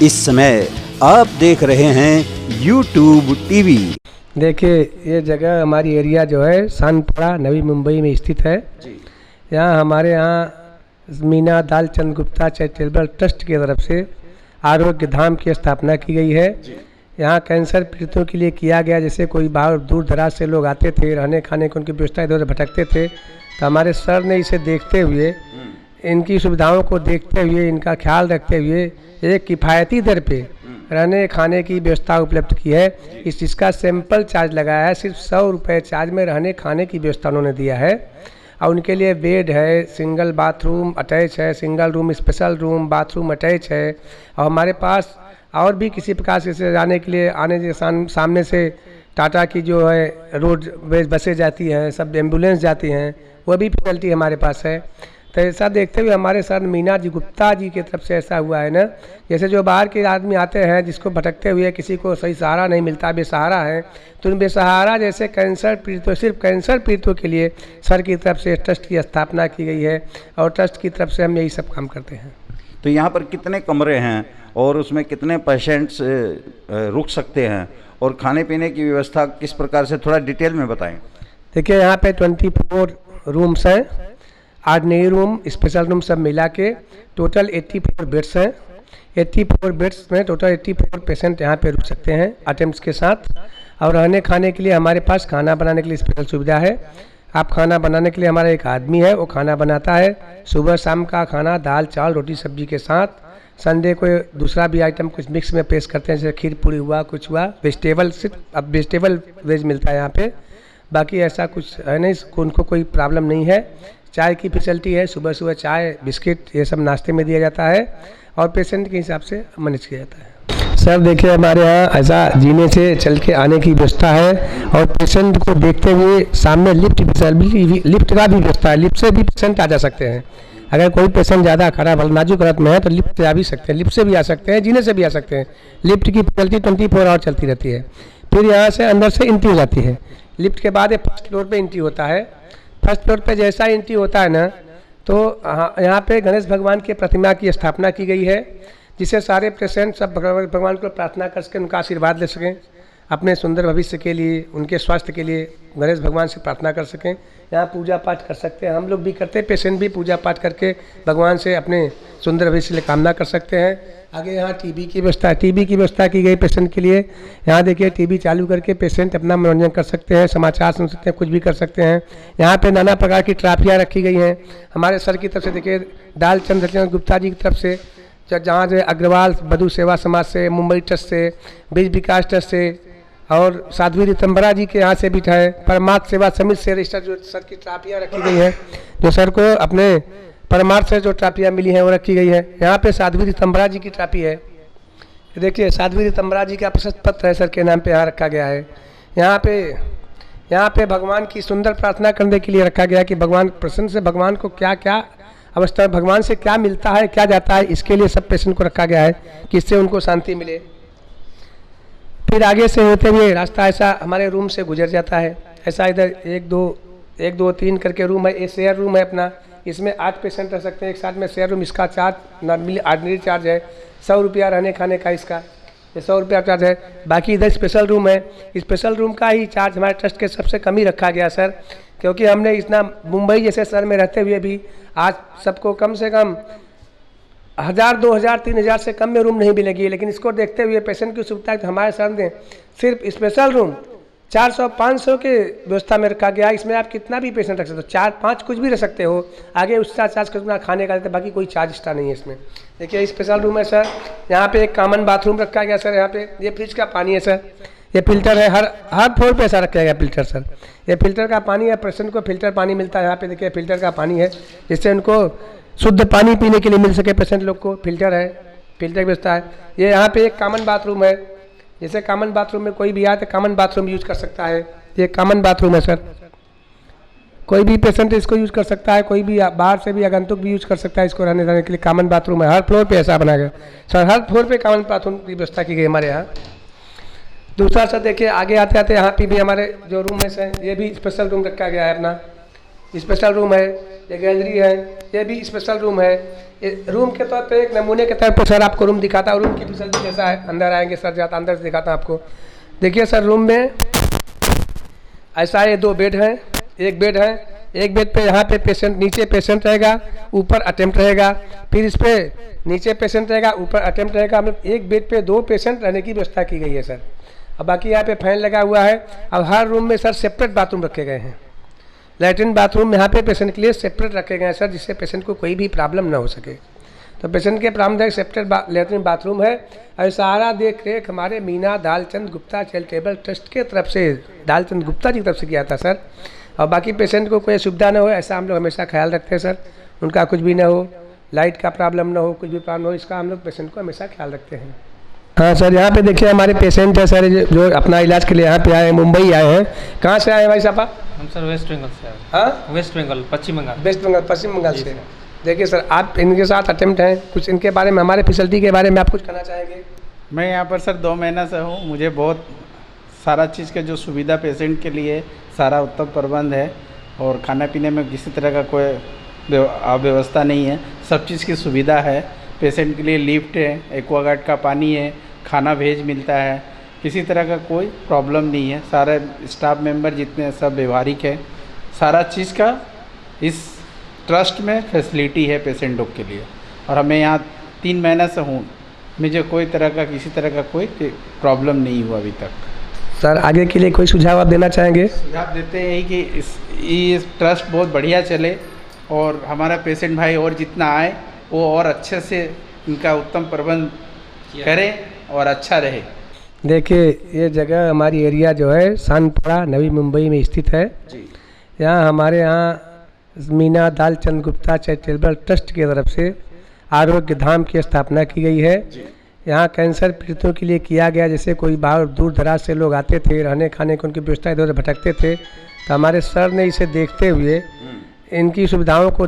इस समय आप देख रहे हैं YouTube टीवी। देखिए ये जगह हमारी एरिया जो है सानपड़ा नवी मुंबई में स्थित है। यहाँ हमारे यहाँ मीना दालचंद गुप्ता चैरिटेबल ट्रस्ट की तरफ से आरोग्य धाम की स्थापना की गई है। यहाँ कैंसर पीड़ितों के लिए किया गया, जैसे कोई बाहर दूर दराज से लोग आते थे, रहने खाने की उनकी व्यवस्था इधर उधर भटकते थे, तो हमारे सर ने इसे देखते हुए, इनकी सुविधाओं को देखते हुए, इनका ख्याल रखते हुए एक किफ़ायती दर पे रहने खाने की व्यवस्था उपलब्ध की है। इसका सैंपल चार्ज लगाया है, सिर्फ 100 रुपये चार्ज में रहने खाने की व्यवस्था उन्होंने दिया है। और उनके लिए बेड है, सिंगल बाथरूम अटैच है, single room special room bathroom attach है। और हमारे पास और भी किसी प्रकार से जाने के लिए आने के सामने से टाटा की जो है रोड बसें जाती हैं, सब एम्बुलेंस जाती हैं, वह भी फैसिलिटी हमारे पास है। तो ऐसा देखते हुए हमारे सर मीना जी गुप्ता जी की तरफ से ऐसा हुआ है ना, जैसे जो बाहर के आदमी आते हैं जिसको भटकते हुए किसी को सही सहारा नहीं मिलता, बेसहारा है, तो उन बेसहारा जैसे कैंसर पीड़ितों, सिर्फ कैंसर पीड़ितों के लिए सर की तरफ से ट्रस्ट की स्थापना की गई है और ट्रस्ट की तरफ से हम यही सब काम करते हैं। तो यहाँ पर कितने कमरे हैं और उसमें कितने पेशेंट्स रुक सकते हैं और खाने पीने की व्यवस्था किस प्रकार से, थोड़ा डिटेल में बताएं। देखिए यहाँ पे 24 रूम्स हैं, ऑर्डिनरी रूम स्पेशल रूम सब मिला के टोटल 84 बेड्स हैं। 84 बेड्स में टोटल 84 पेशेंट यहाँ पे रुक सकते हैं अटेम्प्ट्स के साथ। और रहने खाने के लिए हमारे पास खाना बनाने के लिए स्पेशल सुविधा है। आप खाना बनाने के लिए हमारा एक आदमी है, वो खाना बनाता है। सुबह शाम का खाना दाल चावल रोटी सब्जी के साथ, संडे को दूसरा भी आइटम कुछ मिक्स में पेश करते हैं, जैसे खीर पूरी हुआ, कुछ हुआ, वेजिटेबल, सिर्फ अब वेजिटेबल वेज मिलता है यहाँ पे, बाकी ऐसा कुछ है नहीं, उनको कोई प्रॉब्लम नहीं है। चाय की फैसिलिटी है, सुबह सुबह चाय बिस्किट ये सब नाश्ते में दिया जाता है और पेशेंट के हिसाब से मैनेज किया जाता है। सर देखिए हमारे यहाँ ऐसा जीने से चल के आने की व्यवस्था है और पेशेंट को देखते हुए सामने लिफ्ट का भी व्यवस्था है। लिफ्ट से भी पेशेंट आ जा सकते हैं। अगर कोई पेशेंट ज़्यादा खराब नाजुक हालत में है तो लिफ्ट से आ भी सकते हैं, लिफ्ट से भी आ सकते हैं, जीने से भी आ सकते हैं। लिफ्ट की फैसिलिटी 24 आवर चलती रहती है। फिर यहाँ से अंदर से एंट्री हो जाती है। लिफ्ट के बाद फर्स्ट फ्लोर पर एंट्री होता है। फर्स्ट फ्लोर पे जैसा एंट्री होता है ना, तो यहाँ पे गणेश भगवान की प्रतिमा की स्थापना की गई है, जिससे सारे पेशेंट सब भगवान को प्रार्थना कर सकें, उनका आशीर्वाद ले सकें, अपने सुंदर भविष्य के लिए, उनके स्वास्थ्य के लिए गणेश भगवान से प्रार्थना कर सकें। यहाँ पूजा पाठ कर सकते हैं, हम लोग भी करते हैं, पेशेंट भी पूजा पाठ करके भगवान से अपने सुंदर भविष्य के लिए कामना कर सकते हैं। आगे यहाँ टीवी की व्यवस्था है, टीवी की व्यवस्था की गई पेशेंट के लिए। यहाँ देखिए टीवी चालू करके पेशेंट अपना मनोरंजन कर सकते हैं, समाचार सुन सकते हैं, कुछ भी कर सकते हैं। यहाँ पे नाना प्रकार की ट्रॉफियाँ रखी गई हैं हमारे सर की तरफ से। देखिए दालचंद गुप्ता जी की तरफ से, जहाँ से अग्रवाल बधु सेवा समाज से, मुंबई ट्रस्ट से, बीज विकास ट्रस्ट से और साध्वी रितंबरा जी के यहाँ से भी है, परमार्थ सेवा समिति से रजिस्टर जो सर की ट्रॉफियाँ रखी गई हैं, जो सर को अपने परमार्थ से जो ट्रॉफियाँ मिली हैं वो रखी गई है। यहाँ पे साध्वी रितंबरा जी की ट्रॉफी है। देखिए साध्वी रितंबरा जी का प्रशस्ति पत्र है, सर के नाम पे यहाँ रखा गया है। यहाँ पे भगवान की सुंदर प्रार्थना करने के लिए रखा गया कि भगवान प्रसन्न से भगवान को क्या क्या अवस्था, भगवान से क्या मिलता है क्या जाता है, इसके लिए सब पेशेंट को रखा गया है कि इससे उनको शांति मिले। फिर आगे से होते हुए रास्ता ऐसा हमारे रूम से गुजर जाता है। ऐसा इधर 1 2 3 करके रूम है। ये शेयर रूम है अपना, इसमें 8 पेशेंट रह सकते हैं एक साथ में। शेयर रूम इसका चार्ज नॉर्मली ऑर्डिनरी चार्ज है 100 रुपया रहने खाने का, इसका ये 100 रुपया चार्ज है। बाकी इधर स्पेशल रूम है, स्पेशल रूम का ही चार्ज हमारे ट्रस्ट के सबसे कम ही रखा गया सर, क्योंकि हमने इतना मुंबई जैसे शहर में रहते हुए भी आज सबको कम से कम 1000 2000 3000 से कम में रूम नहीं मिलेगी। लेकिन इसको देखते हुए पेशेंट की सुविधा तो हमारे सर ने सिर्फ स्पेशल रूम 400-500 के व्यवस्था में रखा गया। इसमें आप कितना भी पेशेंट रख सकते हो, 4-5 कुछ भी रख सकते हो। आगे उसका चार्ज करना खाने का, बाकी कोई चार्ज एक्स्ट्रा नहीं है इसमें। देखिए स्पेशल रूम है सर। यहाँ पे एक कॉमन बाथरूम रखा गया सर। यहाँ पे ये फ्रिज का पानी है सर, ये फिल्टर है, हर फ्लोर पे ऐसा रखा गया फिल्टर सर। ये फिल्टर का पानी है, पेशेंट को फिल्टर पानी मिलता है। यहाँ पे देखिए फिल्टर का पानी है, जिससे उनको शुद्ध पानी पीने के लिए मिल सके पेशेंट लोग को। फिल्टर है, फिल्टर की व्यवस्था है। ये यहाँ पे एक कॉमन बाथरूम है, जैसे कॉमन बाथरूम में कोई भी आए तो कॉमन बाथरूम यूज कर सकता है। ये कॉमन बाथरूम है सर, कोई भी पेशेंट इसको यूज कर सकता है, कोई भी बाहर से भी आगंतुक भी यूज कर सकता है इसको रहने जाने के लिए। कॉमन बाथरूम है, हर फ्लोर पे ऐसा बनाया गया सर, हर फ्लोर पे कॉमन बाथरूम की व्यवस्था की गई हमारे यहाँ। दूसरा सर देखिए आगे आते आते यहाँ पे भी हमारे जो रूम है सर, ये भी स्पेशल रूम रखा गया है अपना, स्पेशल रूम है। ये गैलरी है, ये भी स्पेशल रूम है। ये रूम के तौर पे एक नमूने के तौर पर सर आपको रूम दिखाता हूँ, रूम की फैसिलिटी कैसा है। अंदर आएंगे सर, जाता अंदर से दिखाता हूँ आपको। देखिए सर, रूम में ऐसा है, 2 बेड हैं, एक बेड है, एक बेड पे यहाँ पे पेशेंट, नीचे पेशेंट रहेगा, ऊपर अटेम्प्ट रहेगा, फिर इस पे नीचे पेशेंट रहेगा, ऊपर अटेम्प्ट रहेगा। मतलब एक बेड पे 2 पेशेंट रहने की व्यवस्था की गई है सर। अब बाकी यहाँ पे फैन लगा हुआ है। अब हर रूम में सर सेपरेट बाथरूम रखे गए हैं, लैट्रिन बाथरूम यहाँ पे पेशेंट के लिए सेपरेट रखे गए हैं सर, जिससे पेशेंट को कोई भी प्रॉब्लम ना हो सके। तो पेशेंट के प्रारंभिक सेपरेट लैट्रिन बाथरूम है। और सारा देख रेख हमारे मीना दालचंद गुप्ता चैरिटेबल ट्रस्ट के तरफ से, दालचंद गुप्ता जी की तरफ से किया था सर। और बाकी पेशेंट को कोई सुविधा ना हो, ऐसा हम लोग हमेशा ख्याल रखते हैं सर। उनका कुछ भी ना हो, लाइट का प्रॉब्लम ना हो, कुछ भी प्रॉब्लम हो, इसका हम लोग पेशेंट को हमेशा ख्याल रखते हैं। हाँ सर, यहाँ पे देखिए हमारे पेशेंट है सर, जो अपना इलाज के लिए यहाँ पे आए हैं, मुंबई आए हैं। कहाँ से आए हैं भाई साहब आप? हम सर वेस्ट बंगाल से आए। हाँ, वेस्ट बंगाल, पश्चिम बंगाल। वेस्ट बंगाल, पश्चिम बंगाल से। देखिए सर, आप इनके साथ अटेम्प्ट हैं, कुछ इनके बारे में, हमारे फैसिलिटी के बारे में आप कुछ कहना चाहेंगे? मैं यहाँ पर सर 2 महीना से हूँ। मुझे बहुत सारा चीज़ का जो सुविधा पेशेंट के लिए सारा उत्तम प्रबंध है, और खाना पीने में किसी तरह का कोई अव्यवस्था नहीं है। सब चीज़ की सुविधा है। पेशेंट के लिए लिफ्ट है, एक्वागार्ड का पानी है, खाना भेज मिलता है, किसी तरह का कोई प्रॉब्लम नहीं है। सारे स्टाफ मेंबर जितने हैं सब व्यवहारिक है। सारा चीज़ का इस ट्रस्ट में फैसिलिटी है पेशेंट लोग के लिए। और हमें यहाँ 3 महीना से हूँ, मुझे कोई तरह का किसी तरह का कोई प्रॉब्लम नहीं हुआ अभी तक। सर आगे के लिए कोई सुझाव आप देना चाहेंगे? सुझाव देते हैं कि इस ट्रस्ट बहुत बढ़िया चले, और हमारा पेशेंट भाई और जितना आए वो और अच्छे से इनका उत्तम प्रबंध करें और अच्छा रहे। देखिए, ये जगह हमारी एरिया जो है सानपुरा, नवी मुंबई में स्थित है जी। यहाँ हमारे यहाँ मीना दालचंद गुप्ता चैरिटेबल ट्रस्ट की तरफ से आरोग्य धाम की स्थापना की गई है। यहाँ कैंसर पीड़ितों के लिए किया गया। जैसे कोई बाहर दूर दराज से लोग आते थे, रहने खाने की उनकी व्यवस्था इधर उधर भटकते थे, तो हमारे सर ने इसे देखते हुए इनकी सुविधाओं को